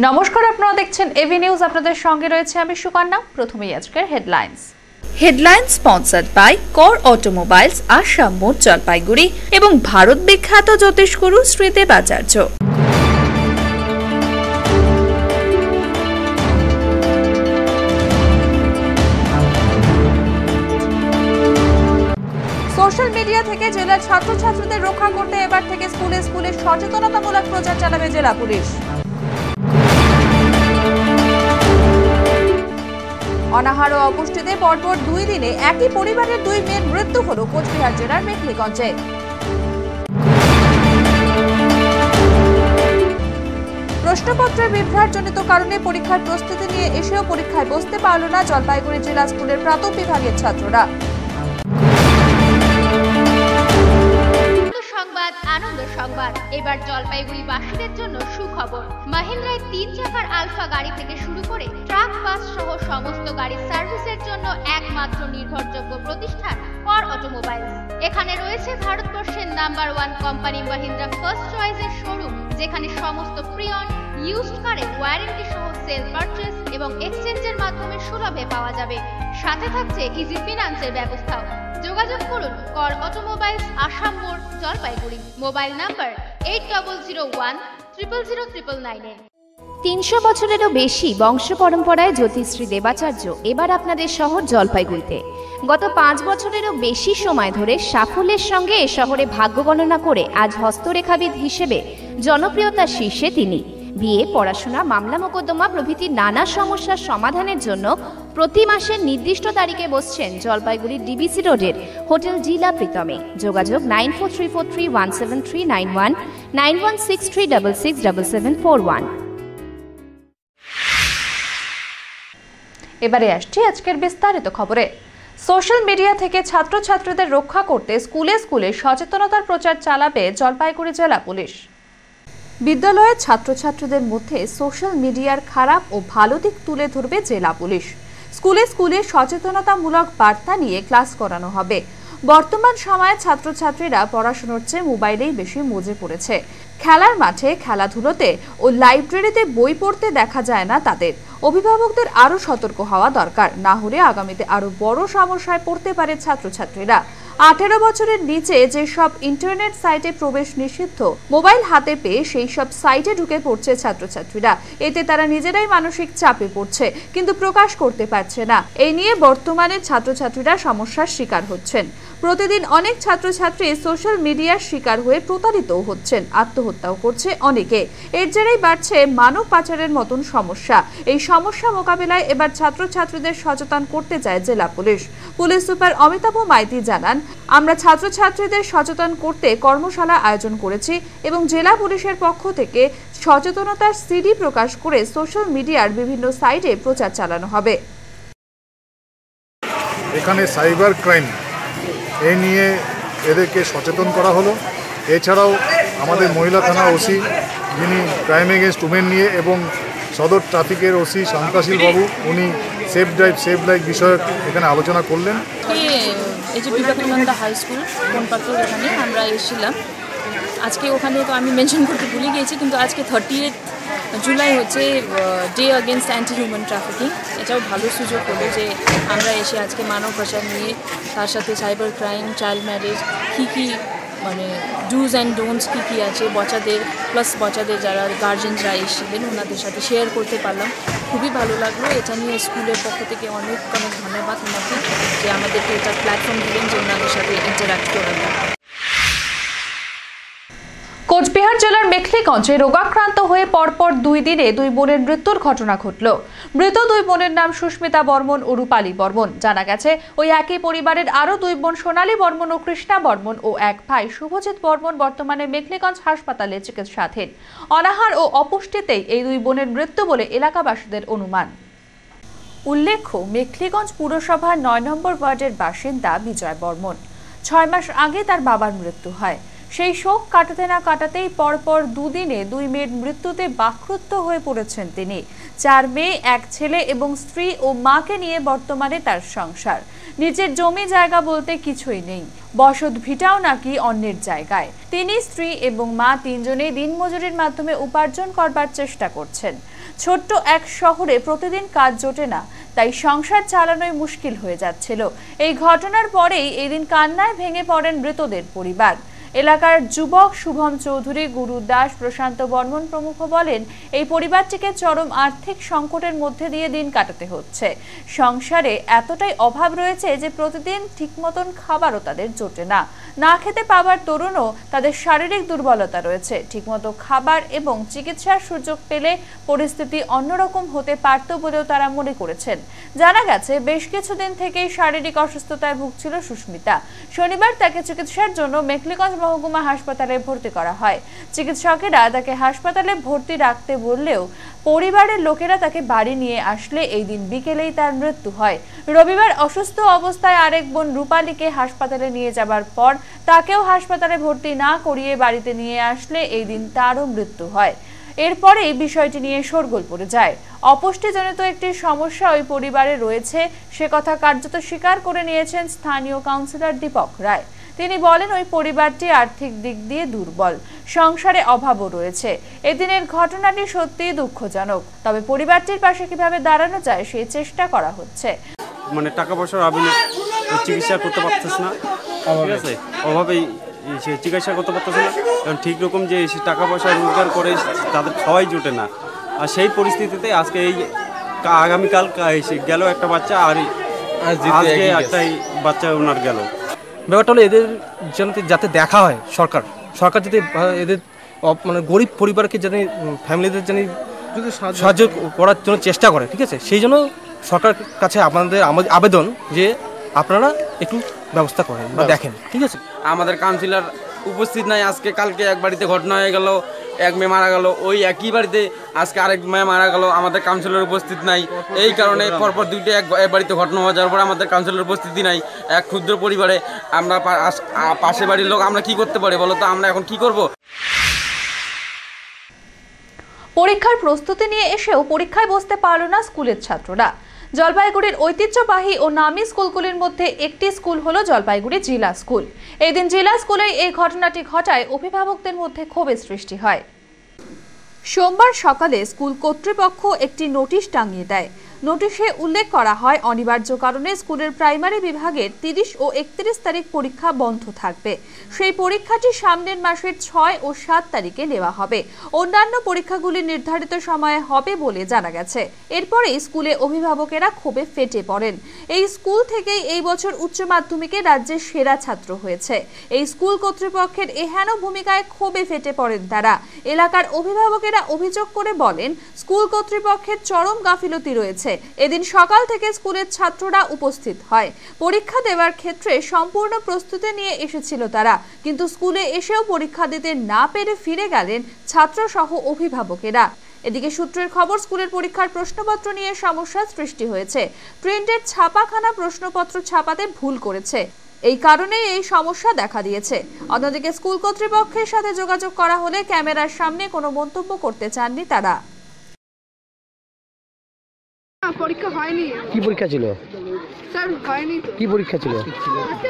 নমস্কার, আপনারা দেখছেন এভি নিউজ। আপনাদের সঙ্গে রয়েছে আমি সুকন্যা। প্রথমেই আজকের হেডলাইন্স স্পন্সর্ড বাই কর অটোমোবাইলস, আসাম মোড়, জলপাইগুড়ি এবং ভারত বিখ্যাত জ্যোতিষগুরু শ্রী দেবাচার্য। সোশ্যাল মিডিয়া থেকে জেলার ছাত্রছাত্রীদের রক্ষা করতে এবার থেকে স্কুলে স্কুলে সচেতনতামূলক প্রচার চালাবে জেলা পুলিশ। অনাহার ও অপুষ্টিতে পরপর 2 দিনে একই পরিবারের 2 মেয়ের মৃত্যু হল কোচবিহার জেলার মেখলিগঞ্জে। প্রশ্নপত্রের বিভ্রাটজনিত কারণে পরীক্ষার প্রস্তুতি নিয়ে এসেও পরীক্ষায় বসতে পারল না জলপাইগুড়ি জেলা স্কুলের প্রাথমিক বিভাগের ছাত্ররা। আনন্দ সংবাদ এবার জলপাইগুড়ি বাসীদের জন্য সুখবর। মহিন্দ্রায় 3 চাকার আলফা গাড়ি থেকে শুরু করে ট্রাক, বাস সহ সমস্ত গাড়ির সার্ভিসের জন্য একমাত্র নির্ভরযোগ্য প্রতিষ্ঠান কর অটোমোবাইলস। এখানে রয়েছে ভারতবর্ষের নাম্বার 1 কোম্পানি মহিন্দ্রা ফার্স্ট চয়েসের শোরুম, যেখানে সমস্ত প্রি-অন ইউজড কারের ওয়ারেন্টি সহ সেল পারচেজ এবং এক্সচেঞ্জের মাধ্যমে সুলভে পাওয়া যাবে। সাথে থাকছে ইজি ফিনান্সের ব্যবস্থাও। যোগাযোগ করুন কর অটোমোবাইলস, আসাম মোড়, জলপাইগুড়ি। Mobile number 8001000999। 300 বছরেরও বেশি বংশ পরম্পরায় জ্যোতিশ্রী দেবাচার্য এবার আপনাদের শহর জলপাইগুড়িতে। গত 5 বছরেরও বেশি সময় ধরে সাফল্যের সঙ্গে এ শহরে ভাগ্য গণনা করে আজ হস্তরেখাবিদ হিসেবে জনপ্রিয়তার শীর্ষে তিনি। বিয়ে, পড়াশোনা, মামলা মোকদ্দমা প্রভৃতি নানা সমস্যার সমাধানের জন্য প্রতি মাসের নির্দিষ্ট তারিখে বসছেন জলপাইগুড়ি ডিবিসি রোডের হোটেল জিলা প্রীতমে। যোগাযোগ 9434317391, 9163667741। এবারে আসছি আজকের বিস্তারিত খবরে। সোশ্যাল মিডিয়া থেকে ছাত্রছাত্রীদের রক্ষা করতে স্কুলে স্কুলে সচেতনতার প্রচার চালাবে জলপাইগুড়ি জেলা পুলিশ। বিদ্যালয়ের ছাত্রছাত্রীদের মধ্যে সোশ্যাল মিডিয়ার খারাপ ও ভালো দিক তুলে ধরবে জেলা পুলিশ। স্কুলে স্কুলে সচেতনতামূলক বার্তা নিয়ে ক্লাস করানো হবে। বর্তমান সময়ে ছাত্রছাত্রীরা পড়াশোনার চেয়ে মোবাইলেই বেশি মজে পড়েছে। খেলার মাঠে, খেলাধুলোতে ও লাইব্রেরিতে বই পড়তে দেখা যায় না তাদের। অভিভাবকদের আরও সতর্ক হওয়া দরকার, না হলে আগামীতে আরও বড় সমস্যায় পড়তে পারে ছাত্রছাত্রীরা। 18 বছরের নিচে যেসব ইন্টারনেট সাইটে প্রবেশ নিষিদ্ধ মোবাইল হাতে পেয়ে সেই সব সাইটে ঢুকে পড়ছে ছাত্রছাত্রীরা। এতে তারা নিজেরাই মানসিক চাপে পড়ছে, কিন্তু প্রকাশ করতে পারছে না। এই নিয়ে বর্তমানে ছাত্রছাত্রীরা সমস্যার শিকার হচ্ছেন। প্রতিদিন অনেক ছাত্রছাত্রী সোশ্যাল মিডিয়ার শিকার হয়ে প্রতারিতও হচ্ছেন, আত্মহত্যাও করছে অনেকে। এর জেরেই বাড়ছে মানব পাচারের মতন সমস্যা। এই সমস্যা মোকাবিলায় এবার ছাত্রছাত্রীদের সচেতন করতে চায় জেলা police. Police super Amitabh Maity জানান, আমরা ছাত্রছাত্রীদের সচেতন করতে কর্মশালা আয়োজন করেছি এবং জেলা পুলিশের পক্ষ থেকে সচেতনতার সিডি প্রকাশ করে সোশ্যাল মিডিয়ার বিভিন্ন সাইটে প্রচার চালানো হবে। এখানে সাইবার ক্রাইম এ নিয়ে এদেরকে সচেতন করা হলো। এছাড়াও আমাদের মহিলা থানা ওসি, যিনি ক্রাইম এগেনস্ট উমেন নিয়ে, এবং সদর ট্রাফিকের ওসি শান্তাশীল বাবু, উনি সেফ ড্রাইভ সেভ লাইফ বিষয়ক এখানে আলোচনা করলেন। এই যে বিবেকানন্দ হাই স্কুল কোনপাত্র, এখানে আমরা এসেছিলাম আজকে। ওখানে তো আমি মেনশন করতে ভুলে গিয়েছি, কিন্তু আজকে 30 জুলাই হচ্ছে day against anti human trafficking. এটাও ভালো সুযোগ হলো যে আমরা এসে আজকে মানব পাচার নিয়ে, তার সাথে সাইবার ক্রাইম, চাইল্ড ম্যারেজ, কী মানে ডুজ অ্যান্ড ডোন্টস কী আছে বাচ্চাদের, প্লাস বাচ্চাদের যারা গার্জেনরা এসেছিলেন ওনাদের সাথে শেয়ার করতে পারলাম। খুবই ভালো লাগলো। এটা নিয়ে স্কুলের পক্ষ থেকে অনেক অনেক ধন্যবাদ ওনাকে, যে আমাদেরকে এটা প্ল্যাটফর্ম দিলেন যে ওনাদের সাথে ইন্টারাক্ট করা যায়। কোচবিহার জেলার মেখলিগঞ্জে রোগাক্রান্ত হয়ে পরপর 2 দিনে 2 বোনের মৃত্যুর ঘটনা ঘটল। মৃত 2 বোনের নাম সুস্মিতা বর্মন ও রূপালী বর্মন। জানা গেছে ওই একই পরিবারের আরও 2 বোন সোনালী বর্মন ও কৃষ্ণা বর্মন ও এক ভাই শুভজিৎ বর্মন বর্তমানে মেখলিগঞ্জ হাসপাতালে চিকিৎসাধীন। অনাহার ও অপুষ্টিতেই এই 2 বোনের মৃত্যু বলে এলাকাবাসীদের অনুমান। উল্লেখ্য, মেখলিগঞ্জ পুরসভার 9 নম্বর ওয়ার্ডের বাসিন্দা বিজয় বর্মন। 6 মাস আগে তার বাবার মৃত্যু হয়। সেই শোক কাটাতে না কাটাতেই পরপর 2 দিনে 2 মেয়ের মৃত্যুতে বাক্রুদ্ধ হয়ে পড়েছেন তিনি। 4 মেয়ে, 1 ছেলে এবং স্ত্রী ও মাকে নিয়ে বর্তমানে তার সংসার। নিজের জমি জায়গা বলতে কিছুই নেই, বসত ভিটাও নাকি অন্যের জায়গায়। তিনি, স্ত্রী এবং মা 3জনেই দিনমজুরির মাধ্যমে উপার্জন করবার চেষ্টা করছেন। ছোট্ট এক শহরে প্রতিদিন কাজ জোটে না, তাই সংসার চালানোই মুশকিল হয়ে যাচ্ছিল। এই ঘটনার পরেই এদিন কান্নায় ভেঙে পড়েন মৃতদের পরিবার। এলাকার যুবক শুভম চৌধুরী, গুরু দাস, প্রশান্ত বর্মন প্রমুখ বলেন, এই পরিবারটিকে চরম আর্থিক সংকটের মধ্যে দিয়ে দিন কাটাতে হচ্ছে। সংসারে এতটাই অভাব রয়েছে যে প্রতিদিন ঠিক মতন খাবারও তাদের জোটে না। না খেতে পাওয়ার দরুনও তাদের শারীরিক দুর্বলতা রয়েছে। ঠিকমতো খাবার এবং চিকিৎসার সুযোগ পেলে পরিস্থিতি অন্যরকম হতে পারত বলেও তারা মনে করেছেন। জানা গেছে, বেশ কিছুদিন থেকেই শারীরিক অসুস্থতায় ভুগছিল সুস্মিতা। শনিবার তাকে চিকিৎসার জন্য মেখলিগঞ্জ মহকুমা হাসপাতালে ভর্তি করা হয়। চিকিৎসকেরা তাকে হাসপাতালে ভর্তি রাখতে বললেও পরিবারের লোকেরা তাকে বাড়ি নিয়ে আসলে এই দিন বিকেলেই তার মৃত্যু হয়। রবিবার অসুস্থ অবস্থায় আরেক বোন রূপালীকে হাসপাতালে নিয়ে যাবার পর তাকেও হাসপাতালে ভর্তি না করিয়ে বাড়িতে নিয়ে আসলে এই দিন তারও মৃত্যু হয়। এরপরেই বিষয়টি নিয়ে শোরগোল পড়ে যায়। অপুষ্টিজনিত একটি সমস্যা ওই পরিবারে রয়েছে, সে কথা কার্যত স্বীকার করে নিয়েছেন স্থানীয় কাউন্সিলর দীপক রায়। তিনি বলেন, ওই পরিবারটি আর্থিক দিক দিয়ে দুর্বল, সংসারে অভাবও রয়েছে। এদিনের ঘটনাটি সত্যিই দুঃখজনক, তবে পরিবারটির পাশে কিভাবে দাঁড়ানো যায় সেই চেষ্টা করা হচ্ছে। মানে টাকা পয়সার অভাবে চিকিৎসা করতে পারতেছে না, ঠিক আছে, অভাবেই সে চিকিৎসা করতে পারতেছে না, কারণ ঠিক রকম যে টাকা পয়সা রোজগার করে তাদের খাওয়াই জোটে না। আর সেই পরিস্থিতিতে আজকে এই আগামীকাল গেল একটা বাচ্চা, আর আজকে একটাই বাচ্চা ওনার গেল। ব্যাপারটা হলো এদের যাতে দেখা হয়, সরকার যাতে এদের মানে গরিব পরিবারকে যাতে ফ্যামিলিদের যদি সাহায্য করার জন্য চেষ্টা করে, ঠিক আছে, সেই জন্য সরকার কাছে আমাদের আবেদন যে আপনারা একটু ব্যবস্থা করেন বা দেখেন, ঠিক আছে। আমাদের কাউন্সিলর উপস্থিত নাই, আজকে কালকে এক বাড়িতে ঘটনা হয়ে গেল, এক মেয়ে মারা গেল, ওই একই বাড়িতে আজকে আরেক মেয়ে মারা গেল, আমাদের কাউন্সিলর উপস্থিত নাই। এই কারণে পরপর দুইটা এক বাড়িতে ঘটনা হয়ে যাওয়ার পর আমাদের কাউন্সিলর উপস্থিতি নাই। এক ক্ষুদ্র পরিবারে আমরা পাশে বাড়ির লোক আমরা কি করতে পারি বলো তো, আমরা এখন কি করব? পরীক্ষার প্রস্তুতি নিয়ে এসেও পরীক্ষায় বসতে পারল না স্কুলের ছাত্ররা। জলপাইগুড়ির ঐতিহ্যবাহী ও নামী স্কুলগুলির মধ্যে একটি স্কুল হলো জলপাইগুড়ি জিলা স্কুল। এই দিন জিলা স্কুলে এই ঘটনাটি ঘটায় অভিভাবকদের মধ্যে ক্ষোভের সৃষ্টি হয়। সোমবার সকালে স্কুল কর্তৃপক্ষ একটি নোটিশ টাঙিয়ে দেয়। নোটিশে উল্লেখ করা হয়, অনিবার্য কারণে স্কুলের প্রাইমারি বিভাগের 30 ও 31 তারিখ পরীক্ষা বন্ধ থাকবে। সেই পরীক্ষাটি সামনের মাসের 6 ও 7 তারিখে নেওয়া হবে। অন্যান্য পরীক্ষাগুলি নির্ধারিত সময়ে হবে বলে জানা গেছে। এরপরেই স্কুলে অভিভাবকেরা ক্ষোভে ফেটে পড়েন। এই স্কুল থেকেই এই বছর উচ্চ মাধ্যমিকে রাজ্যের সেরা ছাত্র হয়েছে। এই স্কুল কর্তৃপক্ষের এহেন ভূমিকায় ক্ষোভে ফেটে পড়েন তারা। এলাকার অভিভাবকেরা অভিযোগ করে বলেন, স্কুল কর্তৃপক্ষের চরম গাফিলতি রয়েছে। এদিন সকাল থেকে স্কুলের ছাত্ররা উপস্থিত হয়। পরীক্ষা দেওয়ার ক্ষেত্রে সম্পূর্ণ প্রস্তুতি নিয়ে এসেছিল তারা, কিন্তু স্কুলে এসেও পরীক্ষা দিতে না পেরে ফিরে গেলেন ছাত্র সহ অভিভাবকেরা। এদিকে সূত্রের খবর, স্কুলের পরীক্ষার প্রশ্নপত্র নিয়ে সমস্যার সৃষ্টি হয়েছে। প্রিন্টের ছাপাখানা প্রশ্নপত্র ছাপাতে ভুল করেছে, এই কারণে এই সমস্যা দেখা দিয়েছে। অন্যদিকে স্কুল কর্তৃপক্ষের সাথে যোগাযোগ করা হলে ক্যামেরার সামনে কোনো মন্তব্য করতে চাননি তারা। পরীক্ষা হয়নি। কি পরীক্ষা ছিল স্যার? হয়নি তো। কি পরীক্ষা ছিল?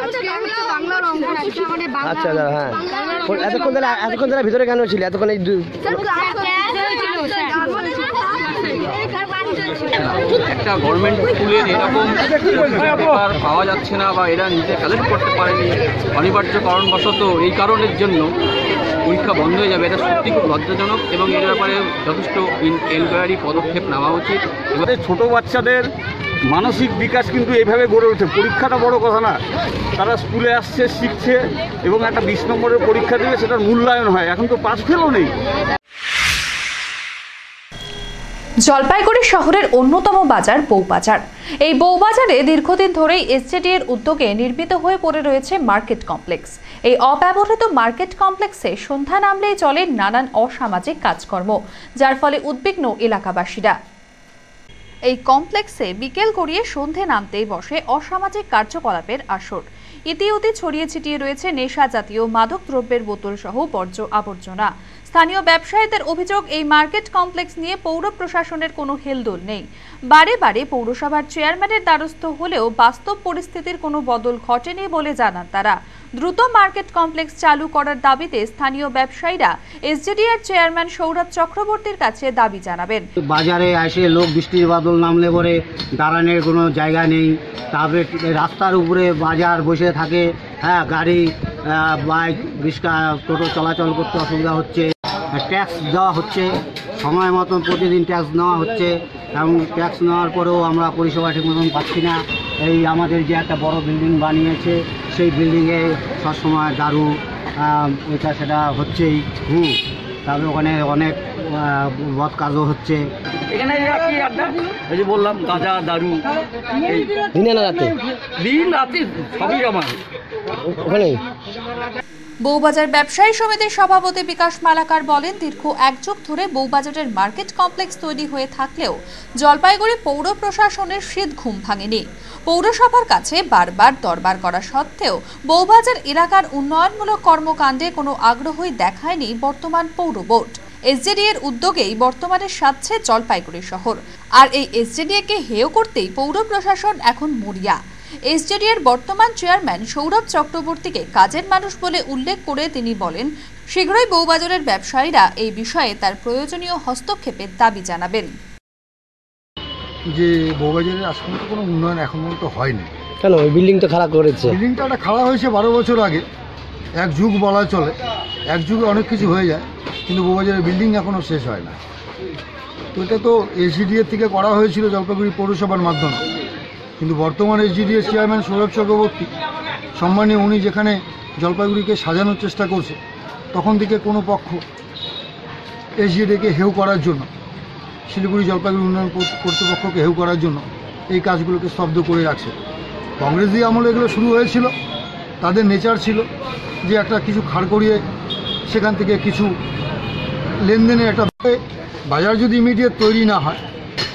আজকে বাংলার অঙ্ক। আচ্ছা দাদা, হ্যাঁ, এতক্ষণ ধরে ভিতরে কেন ছিল? এতক্ষণ একটা গভর্নমেন্ট স্কুলের এরকম পেপার পাওয়া যাচ্ছে না বা এরা নিজে কালেক্ট করতে পারেনি অনিবার্য কারণবশত, এই কারণের জন্য পরীক্ষা বন্ধ হয়ে যাবে। এটা সত্যি খুব লজ্জাজনক এবং এর ব্যাপারে যথেষ্ট এনকোয়ারি পদক্ষেপ নেওয়া উচিত। এবারে ছোটো বাচ্চাদের মানসিক বিকাশ কিন্তু এইভাবে গড়ে ওঠে। পরীক্ষাটা বড় কথা না, তারা স্কুলে আসছে, শিখছে এবং একটা 20 নম্বরের পরীক্ষা দেবে, সেটার মূল্যায়ন হয়। এখন তো পাস ফেলও নেই। জলপাইগুড়ি শহরের অন্যতম বাজার বউবাজার। এই বউবাজারে দীর্ঘদিন ধরেই এসজেডি এর উদ্যোগে নির্মিত হয়ে পড়ে রয়েছে মার্কেট কমপ্লেক্স। এই অব্যবহৃত মার্কেট কমপ্লেক্সে সন্ধ্যা নামলেই চলে নানান অসামাজিক কাজকর্ম, যার ফলে উদ্বিগ্ন এলাকাবাসীরা। এই কমপ্লেক্সে বিকেল গড়িয়ে সন্ধে নামতেই বসে অসামাজিক কার্যকলাপের আসর। ইতিউতি ছড়িয়ে ছিটিয়ে রয়েছে নেশা জাতীয় মাদক দ্রব্যের বোতল সহ বর্জ্য আবর্জনা। স্থানীয় ব্যবসায়ীদের অভিযোগ, এই মার্কেট কমপ্লেক্স নিয়ে পৌর প্রশাসনের কোনো হেলদোল নেই। বারে বারে পৌরসভার চেয়ারম্যানের দ্বারস্থ হলেও বাস্তব পরিস্থিতির কোনো বদল ঘটেনি বলে জানান তারা। দ্রুত মার্কেট কমপ্লেক্স চালু করার দাবিতে স্থানীয় ব্যবসায়ীরা এসজেডিআর চেয়ারম্যান সৌরভ চক্রবর্তীর কাছে দাবি জানাবেন। বাজারে এসে লোক বৃষ্টির বাদল নামলে পরে দাঁড়ানোর কোনো জায়গা নেই, তারপরে রাস্তার উপরে বাজার বসে থাকে, হ্যাঁ, গাড়ি বাইক রিক্সা টোটো চলাচল করতে অসুবিধা হচ্ছে। ট্যাক্স দেওয়া হচ্ছে সময় মতন, প্রতিদিন ট্যাক্স নেওয়া হচ্ছে, এবং ট্যাক্স নেওয়ার পরেও আমরা পরিষেবা ঠিক মতন পাচ্ছি না। এই আমাদের যে একটা বড় বিল্ডিং বানিয়েছে, সেই বিল্ডিংয়ে সবসময় দারু এটা সেটা হচ্ছেই, তারপরে ওখানে অনেক বদ কাজও হচ্ছে। এখানে এই যে বললাম গাঁজা দারু দিনে না রাতে, দিন রাতে সবই আমার ওখানে। বউবাজার ব্যবসায়ী সমিতির সভাপতি বিকাশ মালাকার বলেন, দীর্ঘ এক যুগ ধরে বউবাজারের মার্কেট কমপ্লেক্স তৈরি হয়ে থাকলেও জলপাইগুড়ি পৌর প্রশাসনের শীত ঘুম ভাঙেনি। পৌরসভার কাছে বারবার দরবার করা সত্ত্বেও বউবাজার এলাকার উন্নয়নমূলক কর্মকাণ্ডে কোনো আগ্রহই দেখায়নি বর্তমান পৌর বোর্ড। এসজেডিএর উদ্যোগেই বর্তমানে সাজছে জলপাইগুড়ি শহর, আর এই এসজেডিএকে হেয় করতেই পৌর প্রশাসন এখন মরিয়া। এসজেডিএর বর্তমান চেয়ারম্যান সৌরভ চক্রবর্তীকে কাজের মানুষ বলে উল্লেখ করে তিনি বলেন, শীঘ্রই বউবাজারের ব্যবসায়ীরা এই বিষয়ে তার প্রয়োজনীয় হস্তক্ষেপের দাবি জানাবেন। যে বউবাজারের আজ পর্যন্ত কোনো উন্নয়ন এখন পর্যন্ত হয়নি। কেন? ওই বিল্ডিং তো খারাপ করেছে। বিল্ডিংটা একটা খারাপ হয়েছে 12 বছর আগে, এক যুগ বলা চলে, এক যুগে অনেক কিছু হয়ে যায়, কিন্তু বউবাজারের বিল্ডিং এখনও শেষ হয় না। তো এটা তো এসজিডিএর থেকে করা হয়েছিল জলপাইগুড়ি পৌরসভার মাধ্যমে, কিন্তু বর্তমান এসজিডিএর চেয়ারম্যান সৌরভ চক্রবর্তী সম্মানীয়, উনি যেখানে জলপাইগুড়িকে সাজানোর চেষ্টা করছে, তখন থেকে কোনো পক্ষ এসজিডিএকে হেউ করার জন্য, শিলিগুড়ি জলপাইগুড়ি উন্নয়ন কর্তৃপক্ষকে হেউ করার জন্য এই কাজগুলোকে স্তব্ধ করে রাখছে। কংগ্রেস দিয়ে আমলে এগুলো শুরু হয়েছিল, তাদের নেচার ছিল যে একটা কিছু খাড় করিয়ে সেখান থেকে কিছু লেনদেনের একটা বাজার যদি ইমিডিয়েট তৈরি না হয়,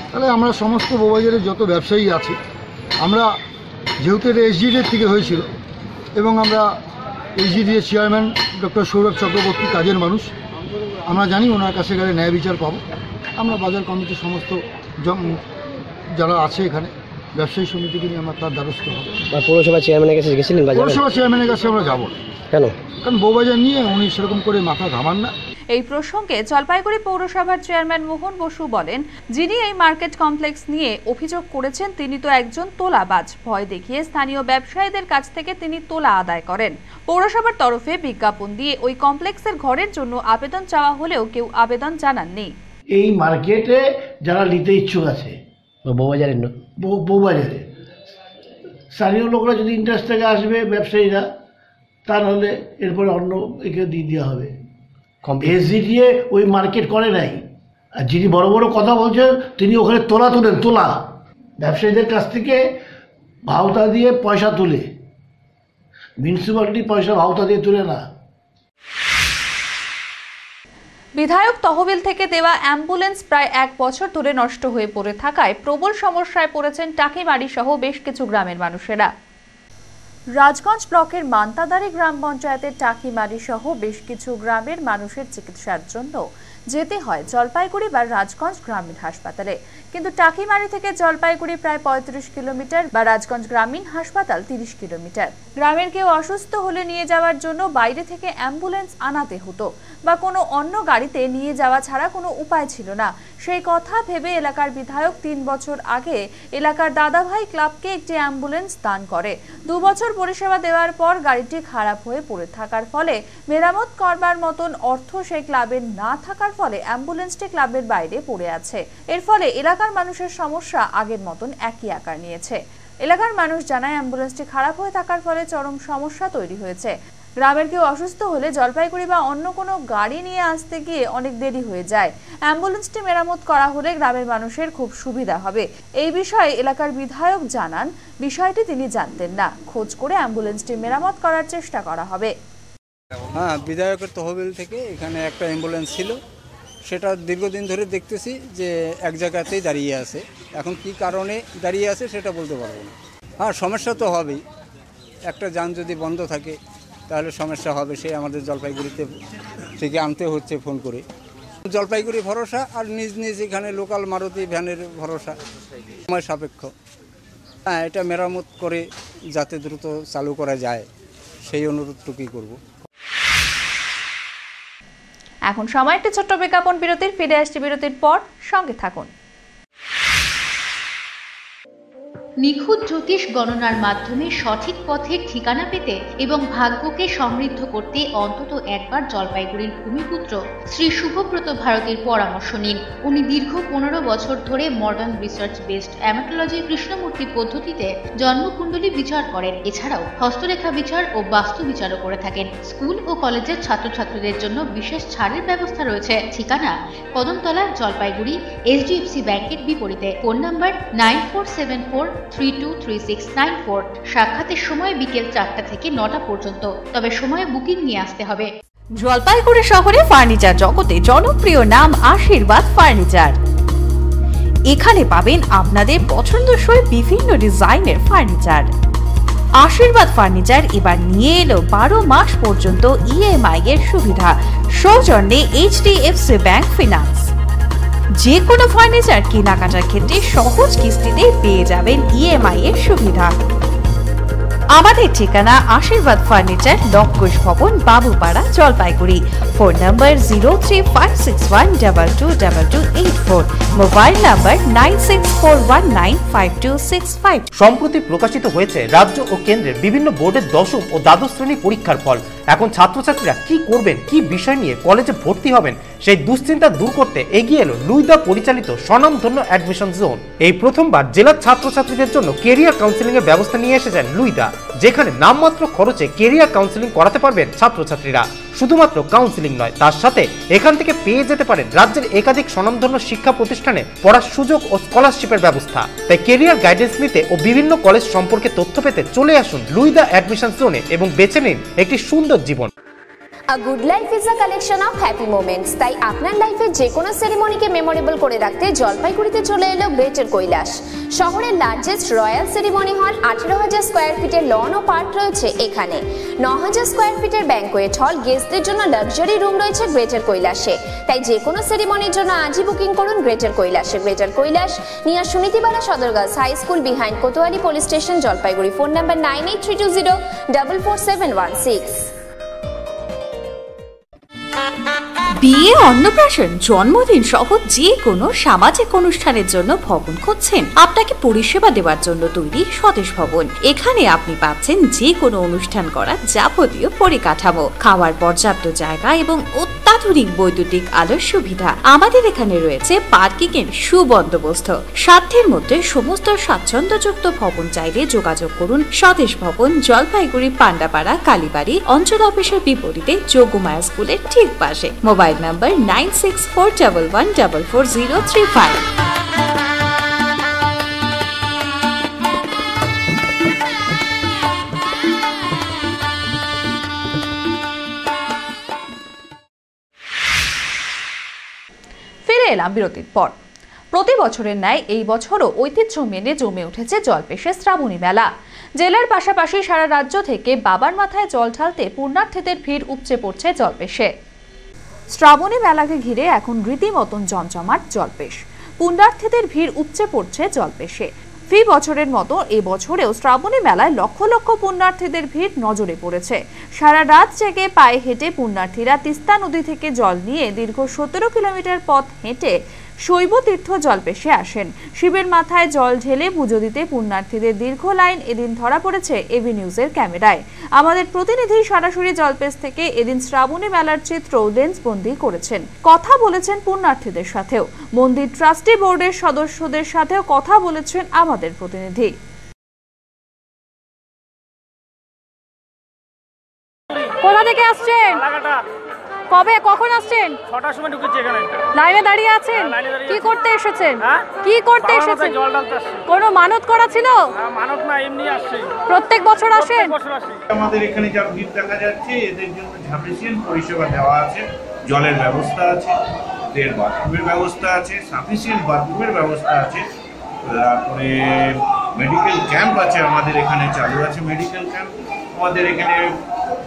তাহলে আমরা সমস্ত বউবাজারের যত ব্যবসায়ী আছি, আমরা যেহেতু এটা এসজিডিএর থেকে হয়েছিল এবং আমরা এসজিডিএর চেয়ারম্যান ডক্টর সৌরভ চক্রবর্তী কাজের মানুষ, আমরা জানি ওনার কাছে গেলে ন্যায় বিচার পাবো। আমরা বাজার কমিটির সমস্ত যারা আছে এখানে ব্যবসায়ী সমিতিকে নিয়ে আমরা তার দ্বারস্থ হব। পৌরসভা চেয়ারম্যানের কাছে গেছিলেন? পৌরসভা চেয়ারম্যানের কাছে আমরা যাব না। কেন? কারণ বউবাজার নিয়ে উনি সেরকম করে মাথা ঘামান না। এই প্রসঙ্গে জলপাইগুড়ি পৌরসভার চেয়ারম্যান মোহন বসু বলেন, যিনি এই মার্কেট কমপ্লেক্স নিয়ে অভিযোগ করেছেন তিনি তো একজন তোলাবাজ। ভয় দেখিয়ে স্থানীয় ব্যবসায়ীদের কাছ থেকে তিনি তোলা আদায় করেন। পৌরসভার তরফে বিজ্ঞাপন দিয়ে ওই কমপ্লেক্সের ঘরের জন্য আবেদন চাওয়া হলেও কেউ আবেদন জানাননি। এই মার্কেটে যারা নিতে ইচ্ছুক আছে, বউবাজারের বউবাজারে স্থানীয় লোকরা যদি ইন্টারেস্ট থেকে আসবে, ব্যবসায়ীরা, তাহলে এরপরে অন্য একে দিয়ে দেওয়া হবে। এসজিডিএ ওই মার্কেট করে নাই, আর যিনি বড় বড় কথা বলছেন তিনি ওখানে তোলা তোলেন, তোলা ব্যবসায়ীদের কাছ থেকে ভাওতা দিয়ে পয়সা তুলে, মিউনিসিপ্যালিটি পয়সা ভাওতা দিয়ে তুলে না। বিধায়ক তহবিল থেকে দেওয়া অ্যাম্বুলেন্স প্রায় 1 বছর ধরে নষ্ট হয়ে পড়ে থাকায় প্রবল সমস্যায় পড়েছেন টাকিমারি সহ বেশ কিছু গ্রামের মানুষেরা। রাজগঞ্জ ব্লকের মান্তাদারি গ্রাম পঞ্চায়েতের টাকিমারি সহ বেশ কিছু গ্রামের মানুষের চিকিৎসার জন্য যেতে হয় জলপাইগুড়ি বা রাজগঞ্জ গ্রামীণ হাসপাতালে, কিন্তু টাকিমারি থেকে জলপাইগুড়ি প্রায় 35 কিলোমিটার বা রাজগঞ্জ গ্রামীণ হাসপাতাল 30 কিলোমিটার। গ্রামের কেউ অসুস্থ হলে নিয়ে যাওয়ার জন্য বাইরে থেকে অ্যাম্বুলেন্স আনাতে হতো বা কোনো অন্য গাড়িতে নিয়ে যাওয়া ছাড়া কোনো উপায় ছিল না। সেই কথা ভেবে এলাকার বিধায়ক 3 বছর আগে এলাকার দাদাভাই ক্লাবকে একটি অ্যাম্বুলেন্স দান করে। 2 বছর পরিষেবা দেওয়ার পর গাড়িটি খারাপ হয়ে পড়ে থাকার ফলে মেরামত করবার মতন অর্থ সেই ক্লাবের না থাকার ফলে অ্যাম্বুলেন্সটি ক্লাবের বাইরে পড়ে আছে। এর ফলে এলাকার মানুষের সমস্যা আগের মতন একই আকার নিয়েছে। এলাকার মানুষ জানায়, অ্যাম্বুলেন্সটি খারাপ হয়ে থাকার ফলে চরম সমস্যা তৈরি হয়েছে। গ্রামের কেউ অসুস্থ হলে জলপাইগুড়ি বা অন্য কোনো গাড়ি নিয়ে আসতে গিয়ে অনেক দেরি হয়ে যায়। অ্যাম্বুলেন্সটি মেরামত করা হলে গ্রামের মানুষের খুব সুবিধা হবে। এই বিষয়ে এলাকার বিধায়ক জানান, বিষয়টি তিনি জানতেন না। খোঁজ করে অ্যাম্বুলেন্সটি মেরামত করার চেষ্টা করা হবে। হ্যাঁ, বিধায়কের তহবিল থেকে এখানে একটা অ্যাম্বুলেন্স ছিল, সেটা দীর্ঘদিন ধরে দেখতেছি যে এক জায়গাতেই দাঁড়িয়ে আছে। এখন কি কারণে দাঁড়িয়ে আছে সেটা বলতে পারবো না। হ্যাঁ, সমস্যা তো হবেই, একটা যান যদি বন্ধ থাকে তাহলে সমস্যা হবে, সেই আমাদের জলপাইগুড়িতে থেকে আনতে হচ্ছে ফোন করে। জলপাইগুড়ি ভরসা আর নিজ নিজ এখানে লোকাল মারুতি ভ্যানের ভরসা, সময় সাপেক্ষ। হ্যাঁ, এটা মেরামত করে যাতে দ্রুত চালু করা যায় সেই অনুরোধটুকুই করব। এখন সময় একটি ছোট্ট বিজ্ঞাপন বিরতির, ফিরে আসছি বিরতির পর, সঙ্গে থাকুন। নিখুঁত জ্যোতিষ গণনার মাধ্যমে সঠিক পথের ঠিকানা পেতে এবং ভাগ্যকে সমৃদ্ধ করতে অন্তত একবার জলপাইগুড়ির ভূমিপুত্র শ্রী শুভব্রত ভারতীর পরামর্শ নিন। উনি দীর্ঘ 15 বছর ধরে মডার্ন রিসার্চ বেসড অ্যামাটোলজি কৃষ্ণমূর্তি পদ্ধতিতে জন্মকুণ্ডলী বিচার করেন। এছাড়াও হস্তরেখা বিচার ও বাস্তু বিচারও করে থাকেন। স্কুল ও কলেজের ছাত্রছাত্রীদের জন্য বিশেষ ছাড়ের ব্যবস্থা রয়েছে। ঠিকানা কদমতলা, জলপাইগুড়ি, HDFC ব্যাংকের বিপরীতে। Phone number 9474323694। সাক্ষাতের সময় বিকেল 4টা থেকে 9টা পর্যন্ত, তবে সময় বুকিং নিয়ে আসতে হবে। জলপাইগুড়ি শহরে ফার্নিচার জগতে জনপ্রিয় নাম আশীর্বাদ ফার্নিচার। এখানে পাবেন আপনাদের পছন্দসই বিভিন্ন ডিজাইনের ফার্নিচার। আশীর্বাদ ফার্নিচার এবার নিয়ে এলো 12 মাস পর্যন্ত EMI এর সুবিধা, সৌজন্যে HDFC ব্যাংক ফিনান্স। যে কোনো ফার্নিচার কেনাকাটার ক্ষেত্রে সহজ কিস্তিতে পেয়ে যাবেন EMI এর সুবিধা। আমাদের ঠিকানা আশীর্বাদ ফার্নিচার, লক্ষোষ ভবন, Babupara, Jalpaiguri. Phone number 0356122284, mobile number 9641952655। সম্প্রতি প্রকাশিত হয়েছে রাজ্য ও কেন্দ্রের বিভিন্ন বোর্ডের 10ম ও দ্বাদশ শ্রেণী পরীক্ষার ফল। এখন ছাত্রছাত্রীরা কি করবেন, কি বিষয় নিয়ে কলেজে ভর্তি হবেন, সেই দুশ্চিন্তা দূর করতে এগিয়ে এলো লুইদা পরিচালিত স্বনামধন্য অ্যাডমিশন জোন। এই প্রথমবার জেলার ছাত্রছাত্রীদের জন্য কেরিয়ার কাউন্সিলিং এর ব্যবস্থা নিয়ে এসেছেন লুইদা, যেখানে নামমাত্র খরচে কেরিয়ার কাউন্সিলিং করাতে পারবেন ছাত্রছাত্রীরা। শুধুমাত্র কাউন্সিলিং নয়, তার সাথে এখান থেকে পেয়ে যেতে পারেন রাজ্যের একাধিক স্বনামধন্য শিক্ষা প্রতিষ্ঠানে পড়ার সুযোগ ও স্কলারশিপের ব্যবস্থা। তাই কেরিয়ার গাইডেন্স নিতে ও বিভিন্ন কলেজ সম্পর্কে তথ্য পেতে চলে আসুন লুইদা অ্যাডমিশন জোনে এবং বেছে নিন একটি সুন্দর জীবন। A good life is a collection of happy moments. তাই আপনার লাইফে যে কোনো সেরিমনিকে মেমোরেবল করে রাখতে জলপাইগুড়িতে চলে এলো গ্রেটার কৈলাস। শহরের লার্জেস্ট রয়্যাল সেরিমনি হল, 18,000 স্কোয়ার ফিটের লন ও পার্ক রয়েছে এখানে। 9,000 স্কোয়ার ফিটের ব্যাংকোয়েট হল, গেস্টদের জন্য লাক্সারি রুম রয়েছে গ্রেটার কৈলাসে। তাই যে কোনো সেরিমনির জন্য আজই বুকিং করুন গ্রেটার কৈলাসে। Greater Kailash near Sunitibala Sadar girls high school, behind Kotwali police station, Jalpaiguri. Phone number 9832044716। বিয়ে, অন্নপ্রাশন, জন্মদিন সহ যে কোনো সামাজিক অনুষ্ঠানের জন্য ভবন খুঁজছেন? আপনাকে পরিষেবা দেওয়ার জন্য তৈরি স্বদেশ ভবন। এখানে আপনি পাচ্ছেন যে কোনো অনুষ্ঠান করার যাবতীয় পরিকাঠামো, খাওয়ার পর্যাপ্ত জায়গা এবং অত্যাধুনিক বৈদ্যুতিক আলোর সুবিধা। আমাদের এখানে রয়েছে পার্কিং এর সুবন্দোবস্ত। সাধ্যের মধ্যে সমস্ত স্বাচ্ছন্দ্যযুক্ত ভবন চাইলে যোগাযোগ করুন স্বদেশ ভবন, জলপাইগুড়ি, পান্ডাপাড়া, কালীবাড়ি অঞ্চল অফিসের বিপরীতে যোগমায়া স্কুলের ঠিক পাশে। Mobile number 9641114035। ফিরে এলাম বিরতির পর। প্রতি বছরের ন্যায় এই বছরও ঐতিহ্য মেনে জমে উঠেছে জলপেশে শ্রাবণী মেলা। জেলার পাশাপাশি সারা রাজ্য থেকে বাবার মাথায় জল ঢালতে পুণ্যার্থীদের ভিড় উপচে পড়ছে জলপেশে। শ্রাবণী মেলাকে ঘিরে এখন রীতিমতন জমজমাট জলপেশ। পুণ্যার্থীদের ভিড় উপচে পড়ছে জলপেশে। ফি বছরের মতো এবছরেও শ্রাবণী মেলায় লক্ষ লক্ষ পুণ্যার্থীদের ভিড় নজরে পড়েছে। সারা রাত জেগে পায়ে হেঁটে পুণ্যার্থীরা তিস্তা নদী থেকে জল নিয়ে দীর্ঘ 17 কিলোমিটার পথ হেঁটে শৈব তীর্থ জলপেশে আসেন। শিবের মাথায় জল ঢেলে পুজো দিতে পুণ্যার্থীদের দীর্ঘ লাইন এদিন ধরা পড়েছে এবি নিউজের ক্যামেরায়। আমাদের প্রতিনিধি সরাসরি জলপেশ থেকে এদিন শ্রাবণী মেলার চিত্র লেন্সবন্দি করেছেন, কথা বলেছেন পুণ্যার্থীদের সাথেও। মন্দির ট্রাস্টি বোর্ডের সদস্যদের সাথেও কথা বলেছেন আমাদের প্রতিনিধি। কোথা থেকে আসছেন? কবে, কখন আসছেন? 6টার সময় ঢুকেছি এখানে। লাইনে দাঁড়িয়ে আছেন? কি করতে এসেছেন? কি করতে এসেছেন? জল ঢালতে আসছি। কোনো মানত করা ছিল? মানত না, এমনি আসছি। প্রত্যেক বছর আসেন? আমাদের এখানে যা ভিড় দেখা যাচ্ছে, এদের জন্য সাফিসিয়েন্ট পরিষেবা দেওয়া আছে। জলের ব্যবস্থা আছে, এদের বাথরুমের ব্যবস্থা আছে, সাফিসিয়েন্ট বাথরুমের ব্যবস্থা আছে। তারপরে মেডিকেল ক্যাম্প আছে আমাদের এখানে চালু আছে। মেডিকেল ক্যাম্প আমাদের এখানে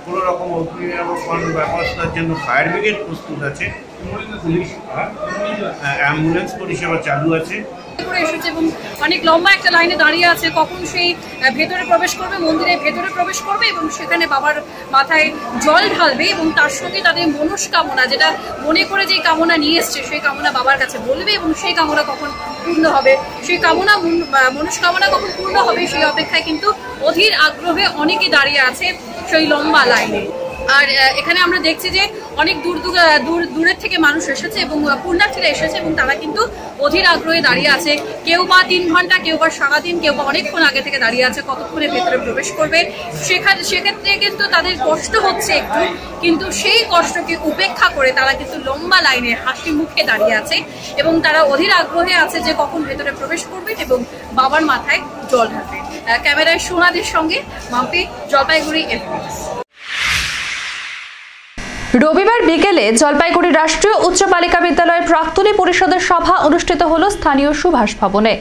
কোনো রকম অগ্নিনির্বাপণ ব্যবস্থার জন্য ফায়ার ব্রিগেড প্রস্তুত আছে, পুলিশ অ্যাম্বুলেন্স পরিষেবা চালু আছে। এসেছে এবং অনেক লম্বা একটা লাইনে দাঁড়িয়ে আছে, কখন সেই ভেতরে প্রবেশ করবে, মন্দিরের ভেতরে প্রবেশ করবে এবং সেখানে বাবার মাথায় জল ঢালবে এবং তার সঙ্গে তাদের মনস্কামনা, যেটা মনে করে যে কামনা নিয়ে এসছে সেই কামনা বাবার কাছে বলবে এবং সেই কামনা কখন পূর্ণ হবে, সেই কামনা মনস্কামনা কখন পূর্ণ হবে সেই অপেক্ষায় কিন্তু অধীর আগ্রহে অনেকে দাঁড়িয়ে আছে সেই লম্বা লাইনে। আর এখানে আমরা দেখছি যে অনেক দূরের থেকে মানুষ এসেছে এবং পুণ্যার্থীরা এসেছে এবং তারা কিন্তু অধীর আগ্রহে দাঁড়িয়ে আছে। কেউ বা 3 ঘন্টা, কেউ বা সারাদিন, কেউ বা অনেকক্ষণ আগে থেকে দাঁড়িয়ে আছে কতক্ষণে ভেতরে প্রবেশ করবে। সেক্ষেত্রে কিন্তু তাদের কষ্ট হচ্ছে একটু, কিন্তু সেই কষ্টকে উপেক্ষা করে তারা কিন্তু লম্বা লাইনে হাসি মুখে দাঁড়িয়ে আছে এবং তারা অধীর আগ্রহে আছে যে কখন ভেতরে প্রবেশ করবেন এবং বাবার মাথায় জল ঢালবেন। ক্যামেরায় সোনাদের সঙ্গে মাম্পি, জলপাইগুড়ি এফএস। রবিবার বিকেলে জলপাইগুড়ি রাষ্ট্রীয় উচ্চ বালিকা বিদ্যালয়ের প্রাক্তনী পরিষদের সভা অনুষ্ঠিত হল স্থানীয় সুভাষ ভবনে।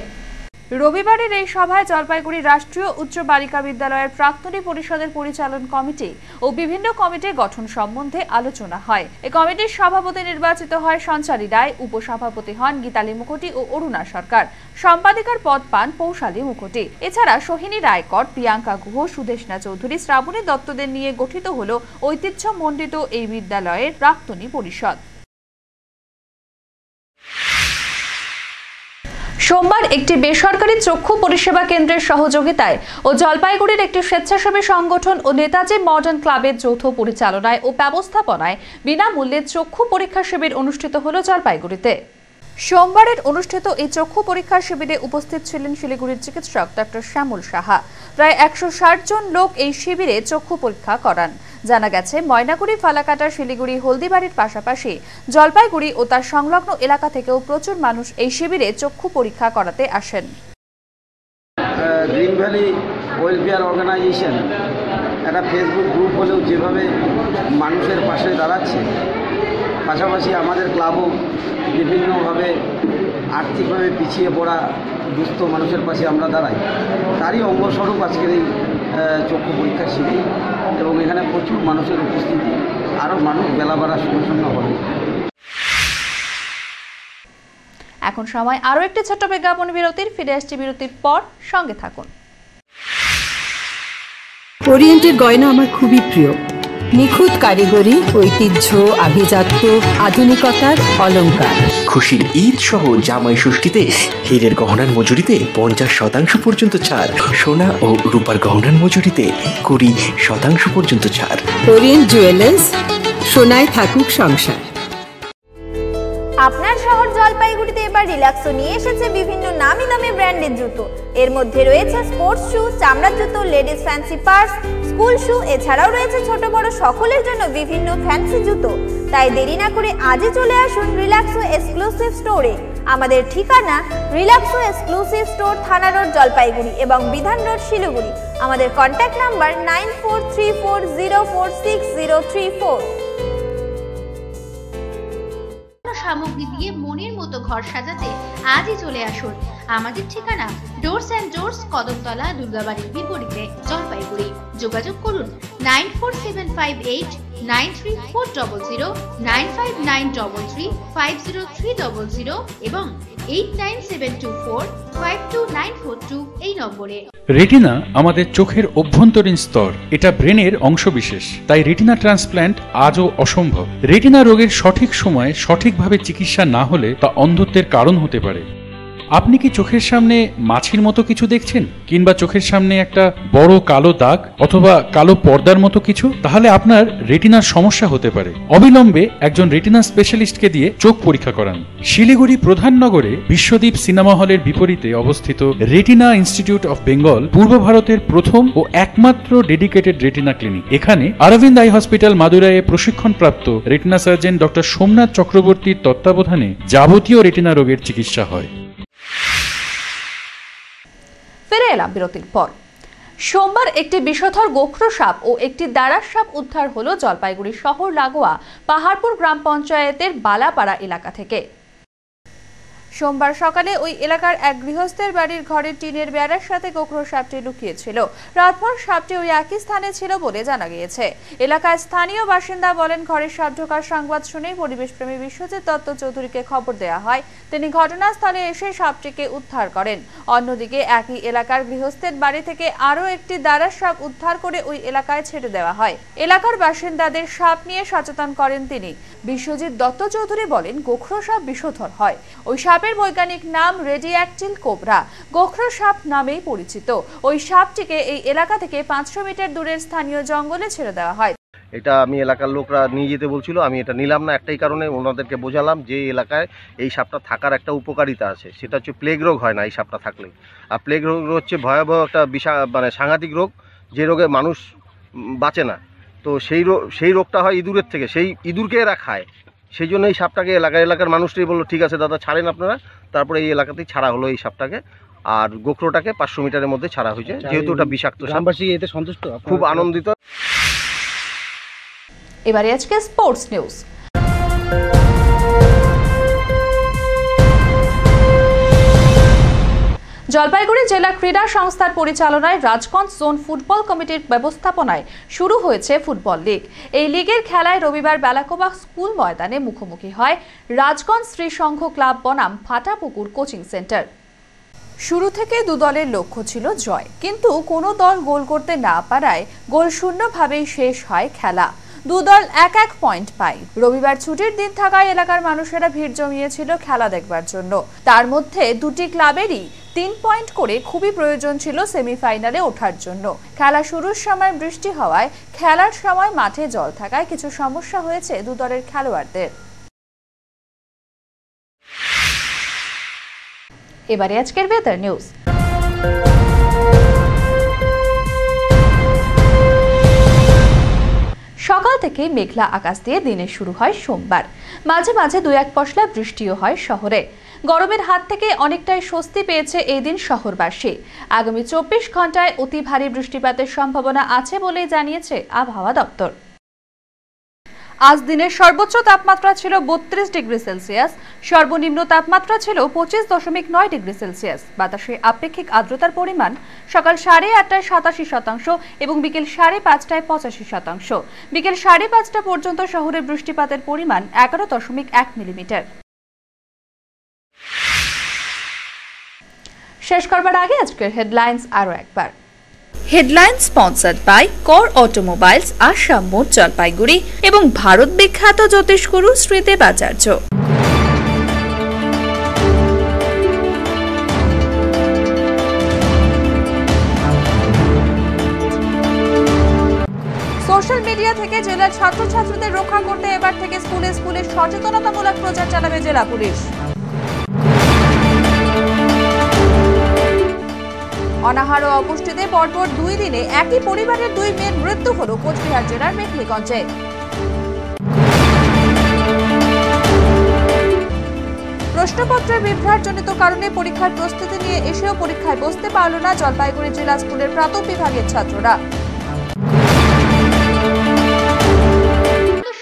রবিবারের এই সভায় জলপাইগুড়ি রাষ্ট্রীয় উচ্চ বালিকা বিদ্যালয়ের প্রাক্তনী পরিষদের পরিচালন কমিটি ও বিভিন্ন কমিটির গঠন সম্বন্ধে আলোচনা হয়। এই কমিটির সভাপতি নির্বাচিত হয় সঞ্চারী রায়, উপসভাপতি হন গীতালি মুখোটি ও অরুণা সরকার, সম্পাদিকার পদ পান পৌশালী মুখোটি। এছাড়া সোহিনী রায়কর, প্রিয়াঙ্কা গুহ, সুদেশনা চৌধুরী, শ্রাবণী দত্তদের নিয়ে গঠিত হল ঐতিহ্যমণ্ডিত এই বিদ্যালয়ের প্রাক্তনী পরিষদ। সোমবার একটি বেসরকারি চক্ষু পরিষেবা কেন্দ্রের সহযোগিতায় ও জলপাইগুড়ির একটি স্বেচ্ছাসেবী সংগঠন ও নেতাজি মডার্ন ক্লাবের যৌথ পরিচালনায় ও ব্যবস্থাপনায় বিনামূল্যে চক্ষু পরীক্ষা শিবির অনুষ্ঠিত হল জলপাইগুড়িতে। সোমবারের অনুষ্ঠিত এই চক্ষু পরীক্ষা শিবিরে উপস্থিত ছিলেন শিলিগুড়ির চিকিৎসক ডক্টর শ্যামল সাহা। প্রায় 160 জন লোক এই শিবিরে চক্ষু পরীক্ষা করান। জানা গেছে, ময়নাগুড়ি, ফালাকাটা, শিলিগুড়ি, হলদিবাড়ির পাশাপাশি জলপাইগুড়ি ও তার সংলগ্ন এলাকা থেকেও প্রচুর মানুষ এই শিবিরে চক্ষু পরীক্ষা করাতে আসেন। গ্রিন ভ্যালি ওয়েলফেয়ার অর্গানাইজেশন একটা ফেসবুক গ্রুপ হলেও যেভাবে মানুষের পাশে দাঁড়াচ্ছে, পাশাপাশি আমাদের ক্লাবও বিভিন্নভাবে আর্থিকভাবে পিছিয়ে পড়া দুস্থ মানুষের পাশে আমরা দাঁড়াই, তারই অঙ্গস্বরূপ আজকের এই চক্ষু পরীক্ষা শিবির। এবং এখানে প্রচুর মানুষের উপস্থিতি, আরও মানুষ বেলা বাড়ার সঙ্গে সঙ্গে হবে। এখন সময় আরও একটি ছোট্ট বিজ্ঞাপন বিরতির। ফিরে আসছে বিরতির পর, সঙ্গে থাকুন। ওরিয়েন্টের গয়না আমার খুবই প্রিয়। নিখুঁত কারিগরি, ঐতিহ্য, আভিজাত্য, আধুনিকতার অলংকার। খুশির ঈদ সহ জামাই ষষ্ঠীতে হীরের গহনার মজুরিতে 50% পর্যন্ত ছাড়, সোনা ও রূপার গহনার মজুরিতে 20% পর্যন্ত ছাড়। ওরিয়েন্ট জুয়েলার্স, সোনায় থাকুক সংসার। আপনার শহর জলপাইগুড়িতে এবার রিল্যাক্সো নিয়ে এসেছে বিভিন্ন নামি দামি ব্র্যান্ডের জুতো। এর মধ্যে রয়েছে স্পোর্টস শু, চামড়ার জুতো, লেডিস ফ্যান্সি পার্স, স্কুল শু, এছাড়াও রয়েছে ছোট বড় সকলের জন্য বিভিন্ন ফ্যান্সি জুতো। তাই দেরি না করে আজই চলে আসুন রিল্যাক্সো এক্সক্লুসিভ স্টোরে। আমাদের ঠিকানা রিল্যাক্সো এক্সক্লুসিভ স্টোর, থানা রোড, জলপাইগুড়ি এবং বিধান রোড, শিলিগুড়ি। আমাদের কন্ট্যাক্ট নাম্বার 9434046034। সামগ্রী দিয়ে মনের মতো ঘর সাজাতে আজই চলে আসুন। আমাদের ঠিকানা ডোরস অ্যান্ড ডোরস, কদমতলা, দুর্গাবাড়ির বিপরীতে, জলপাইগুড়ি। যোগাযোগ করুন 9478934000, 9593350300 এবং 8972452942 এই নম্বরে। রেটিনা আমাদের চোখের অভ্যন্তরীণ স্তর, এটা ব্রেনের অংশবিশেষ। তাই রেটিনা ট্রান্সপ্ল্যান্ট আজও অসম্ভব। রেটিনা রোগের সঠিক সময়ে সঠিকভাবে চিকিৎসা না হলে তা অন্ধত্বের কারণ হতে পারে। আপনি কি চোখের সামনে মাছির মতো কিছু দেখছেন, কিংবা চোখের সামনে একটা বড় কালো দাগ অথবা কালো পর্দার মতো কিছু? তাহলে আপনার রেটিনার সমস্যা হতে পারে। অবিলম্বে একজন রেটিনা স্পেশালিস্টকে দিয়ে চোখ পরীক্ষা করান। শিলিগুড়ি প্রধাননগরে বিশ্বদ্বীপ সিনেমা হলের বিপরীতে অবস্থিত রেটিনা ইনস্টিটিউট অফ বেঙ্গল পূর্ব ভারতের প্রথম ও একমাত্র ডেডিকেটেড রেটিনা ক্লিনিক। এখানে অরবিন্দ আই হসপিটাল, মাদুরাইয়ে প্রশিক্ষণপ্রাপ্ত রেটিনা সার্জন ডক্টর সোমনাথ চক্রবর্তীর তত্ত্বাবধানে যাবতীয় রেটিনা রোগের চিকিৎসা হয়। ফিরে এলাম বিরতির পর। সোমবার একটি বিষধর গোখরো সাপ ও একটি দাঁড়ার সাপ উদ্ধার হলো জলপাইগুড়ি শহর লাগোয়া পাহাড়পুর গ্রাম পঞ্চায়েতের বালাপাড়া এলাকা থেকে। সোমবার সকালে ওই এলাকার এক গৃহস্থের বাড়ির ঘরের টিনের বেড়ার সাথে গোখরো সাপটি লুকিয়েছিল। রাতভর সাপটি ওই একই স্থানে ছিল বলে জানা গিয়েছে। এলাকার স্থানীয় বাসিন্দা বলেন, ঘরের সাপ ঢোকার সংবাদ শুনেই পরিবেশপ্রেমী বিশ্বজিৎ দত্ত চৌধুরীকে খবর দেওয়া হয়। তিনি ঘটনাস্থলে এসে সাপটিকে উদ্ধার করেন। অন্যদিকে একই এলাকার গৃহস্থের বাড়ি থেকে আরও একটি দাঁড়া সাপ উদ্ধার করে ওই এলাকায় ছেড়ে দেওয়া হয়। এলাকার বাসিন্দাদের সাপ নিয়ে সচেতন করেন তিনি। বিশ্বজিৎ দত্ত চৌধুরী বলেন, গোখরো সাপ বিষধর হয়। ওই সাপের বৈজ্ঞানিক নাম রেডিয়াক্টিল কোবরা, গোখরো সাপ নামেই পরিচিত। ওই সাপটিকে এই এলাকা থেকে 500 মিটার দূরের স্থানীয় জঙ্গলে ছেড়ে দেওয়া হয়। এটা আমি এলাকার লোকরা নিয়ে যেতে বলছিল, আমি এটা নিলাম না একটাই কারণে, ওনাদেরকে বোঝালাম যে এলাকায় এই সাপটা থাকার একটা উপকারিতা আছে, সেটা হচ্ছে প্লেগ রোগ হয় না এই সাপটা থাকলে। আর প্লেগ রোগ হচ্ছে ভয়াবহ একটা সাংঘাতিক রোগ, যে রোগে মানুষ বাঁচে না। তো সেই রোগটা হয় ইঁদুরের থেকে, সেই ইঁদুরকে এরা খায়। সেই জন্য এই সাপটাকে এলাকার মানুষটাই বললো, ঠিক আছে দাদা ছাড়েন আপনারা। তারপরে এই এলাকাতেই ছাড়া হলো এই সাপটাকে। আর গোখরোটাকে 500 মিটারের মধ্যে ছাড়া হয়েছে, যেহেতু ওটা বিষাক্ত। গ্রামবাসী এতে সন্তুষ্ট, খুব আনন্দিত। এবারে আজকে স্পোর্টস নিউজ। জলপাইগুড়ি জেলা ক্রীড়া সংস্থার পরিচালনায় রাজগঞ্জ জোন ফুটবল কমিটির ব্যবস্থাপনায় শুরু হয়েছে ফুটবল লীগ। এই লীগের খেলায় রবিবার বেলাকোবা স্কুল ময়দানে মুখোমুখি হয় রাজগঞ্জ শ্রী সংঘ ক্লাব বনাম ফাটাপুকুর কোচিং সেন্টার। শুরু থেকে দু দলের লক্ষ্য ছিল জয়, কিন্তু কোনো দল গোল করতে না পারায় গোলশূন্যভাবেই শেষ হয় খেলা। দু দল এক পয়েন্ট পায়। রবিবার ছুটির দিন থাকায় এলাকার মানুষেরা ভিড় জমিয়েছিল খেলা দেখবার জন্য। তার মধ্যে দুটি ক্লাবেরই 3 পয়েন্ট করে খুবই প্রয়োজন ছিল সেমিফাইনালে ওঠার জন্য। খেলা শুরুর সময় বৃষ্টি হওয়ায় খেলার সময় মাঠে জল থাকায় কিছু সমস্যা হয়েছে দু দলের খেলোয়াড়দের। এবারে আজকের ওয়েদার নিউজ। সকাল থেকে মেঘলা আকাশ দিয়ে দিনের শুরু হয় সোমবার। মাঝে মাঝে 2-1 পশলা বৃষ্টিও হয় শহরে। গরমের হাত থেকে অনেকটাই স্বস্তি পেয়েছে এই দিন শহরবাসী। আগামী 24 ঘন্টায় অতি ভারী বৃষ্টিপাতের সম্ভাবনা আছে বলে জানিয়েছে আবহাওয়া দপ্তর। আজ দিনের সর্বোচ্চ তাপমাত্রা ছিল 32 ডিগ্রি সেলসিয়াস, সর্বনিম্ন তাপমাত্রা ছিল 25.9 ডিগ্রি সেলসিয়াস। বাতাসে আপেক্ষিক আর্দ্রতার পরিমাণ সকাল 8:30টায় 87% এবং বিকেল 5:30টায় 85%। বিকেল 5:30টা পর্যন্ত শহরে বৃষ্টিপাতের পরিমাণ 11.1 মিলিমিটার। শেষ করবার আগে আজকের হেডলাইন্স আরও একবার। হেডলাইন স্পন্সর্ড বাই কর অটোমোবাইলস, আসাম মোড়, জলপাইগুড়ি এবং ভারত বিখ্যাত জ্যোতিষগুরু শ্রী দেবাচার্য। সোশ্যাল মিডিয়া থেকে জেলার ছাত্রছাত্রীদের রক্ষা করতে এবার থেকে স্কুলে স্কুলে সচেতনতামূলক প্রচার চালাবে জেলা পুলিশ। অনাহার ও অপুষ্টিতে পরপর 2 দিনে একই পরিবারের 2 মেয়ের মৃত্যু হল কোচবিহার জেলার মেখলিগঞ্জে। প্রশ্নপত্রের বিভ্রাটজনিত কারণে পরীক্ষার প্রস্তুতি নিয়ে এসেও পরীক্ষায় বসতে পারল না জলপাইগুড়ি জেলা স্কুলের প্রাথমিক বিভাগের ছাত্ররা।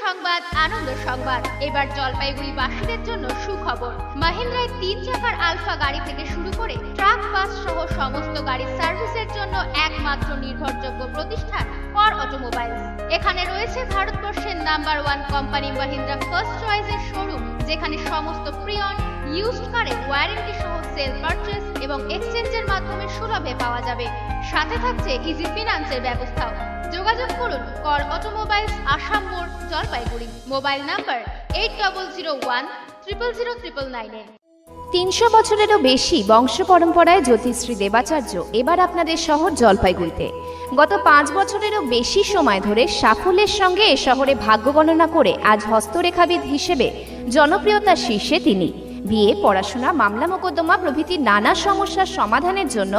সংবাদ, আনন্দ সংবাদ। এবার জলপাইগুড়ি বাসীদের জন্য সুখবর। মাহিন্দ্রায় 3 চাকার আলফা গাড়ি থেকে শুরু করে ট্রাক, বাস সহ সমস্ত গাড়ির সার্ভিসের জন্য একমাত্র নির্ভরযোগ্য প্রতিষ্ঠান কর অটোমোবাইলস। এখানে রয়েছে ভারতবর্ষের নাম্বার 1 কোম্পানি মাহিন্দ্রা ফার্স্ট চয়েসের শোরুম, যেখানে সমস্ত প্রি-অন, ইউজড কারের ওয়ারেন্টি সহ সেল পারচেজ এবং এক্সচেঞ্জের মাধ্যমে সুলভে পাওয়া যাবে। সাথে থাকছে ইজি ফিনান্সের ব্যবস্থাও। যোগাযোগ করুন কর অটোমোবাইলস, আসাম মোড়, জলপাইগুড়ি। Mobile number 8001000999। 300 বছরেরও বেশি বংশ পরম্পরায় জ্যোতিশ্রী দেবাচার্য এবার আপনাদের শহর জলপাইগুড়িতে। গত 5 বছরেরও বেশি সময় ধরে সাফল্যের সঙ্গে এ শহরে ভাগ্য গণনা করে আজ হস্তরেখাবিদ হিসেবে জনপ্রিয়তার শীর্ষে তিনি। বিয়ে, পড়াশোনা, মামলা মোকদ্দমা প্রভৃতি নানা সমস্যার সমাধানের জন্য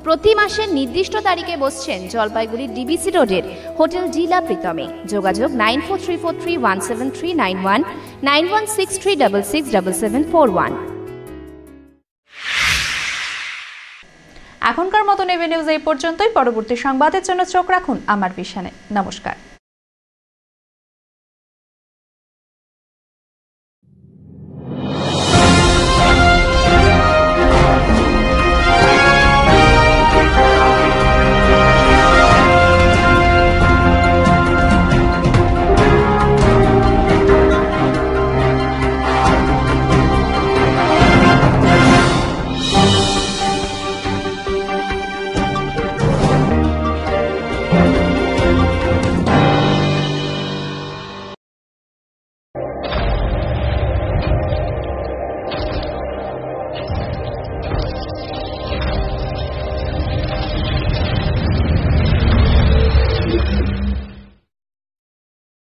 প্রতি মাসের নির্দিষ্ট তারিখে বসছেন জলপাইগুড়ির ডিবিসি রোডের হোটেল ডিলা প্রীতমে। যোগাযোগ 9434317391, 9163667741। এখনকার মতো নেভি নিউজ এই পর্যন্তই। পরবর্তী সংবাদের জন্য চোখ রাখুন আমার ভিশনে। নমস্কার।